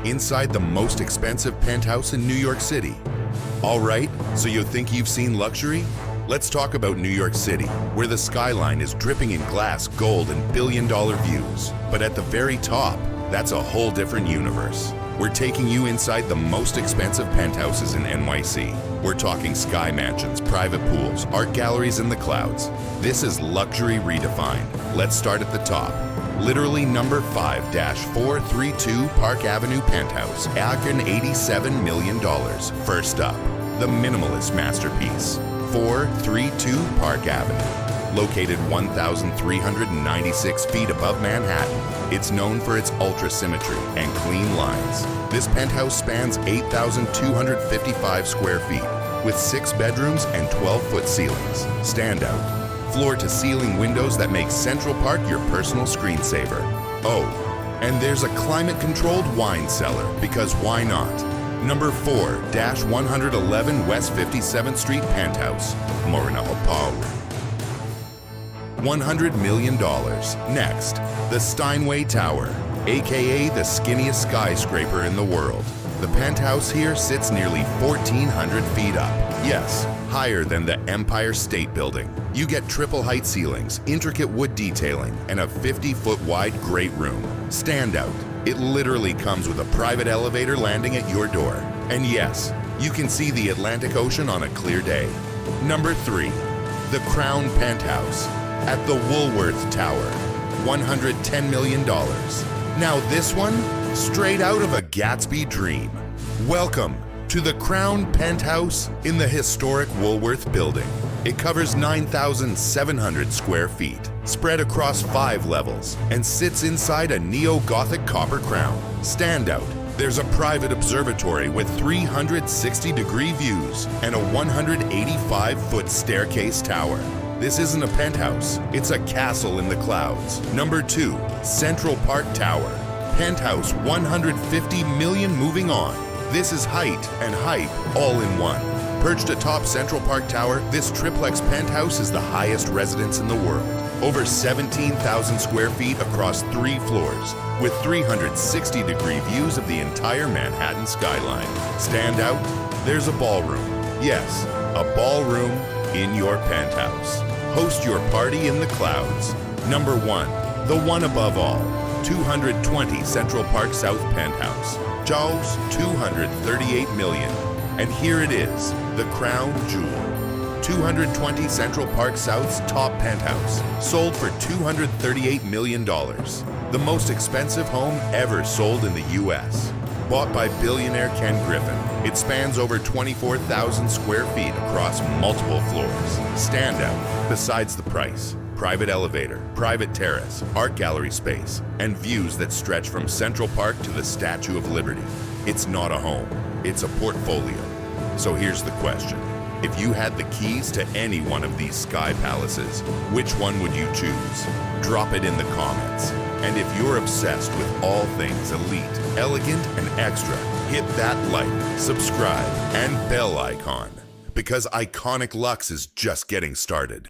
inside the most expensive penthouse in New York City. All right, so you think you've seen luxury? Let's talk about New York City, where the skyline is dripping in glass, gold, and billion-dollar views. But at the very top, that's a whole different universe. We're taking you inside the most expensive penthouses in NYC. We're talking sky mansions, private pools, art galleries in the clouds. This is luxury redefined. Let's start at the top. Literally number 5-432 Park Avenue Penthouse, $87 million. First up, the minimalist masterpiece, 432 Park Avenue. Located 1,396 feet above Manhattan, it's known for its ultra-symmetry and clean lines. This penthouse spans 8,255 square feet, with 6 bedrooms and 12-foot ceilings. Standout, floor-to-ceiling windows that make Central Park your personal screensaver. Oh, and there's a climate-controlled wine cellar, because why not? Number 4-111 West 57th Street Penthouse, Morena Opal. $100 million. Next, the Steinway Tower, aka the skinniest skyscraper in the world. The penthouse here sits nearly 1,400 feet up. Yes, higher than the Empire State Building. You get triple height ceilings, intricate wood detailing, and a 50-foot wide great room. Standout, it literally comes with a private elevator landing at your door. And yes, you can see the Atlantic Ocean on a clear day. Number 3, the Crown Penthouse at the Woolworth Tower, $110 million. Now this one, straight out of a Gatsby dream. Welcome to the Crown Penthouse in the historic Woolworth building. It covers 9,700 square feet, spread across 5 levels, and sits inside a neo-Gothic copper crown. Standout, there's a private observatory with 360-degree views and a 185-foot staircase tower. This isn't a penthouse, it's a castle in the clouds. Number 2, Central Park Tower. Penthouse 150 million moving on. This is height and hype all in one. Perched atop Central Park Tower, this triplex penthouse is the highest residence in the world. Over 17,000 square feet across 3 floors, with 360-degree views of the entire Manhattan skyline. Standout, there's a ballroom. Yes, a ballroom in your penthouse. Host your party in the clouds. Number 1, the one above all, 220 Central Park South Penthouse. Jaws, $238 million. And here it is, the crown jewel. 220 Central Park South's top penthouse, sold for $238 million. The most expensive home ever sold in the US. Bought by billionaire Ken Griffin, it spans over 24,000 square feet across multiple floors. Standout, besides the price, private elevator, private terrace, art gallery space, and views that stretch from Central Park to the Statue of Liberty. It's not a home, it's a portfolio. So here's the question. If you had the keys to any one of these sky palaces, which one would you choose? Drop it in the comments. And if you're obsessed with all things elite, elegant, and extra, hit that like, subscribe, and bell icon, because Iconic Luxe is just getting started.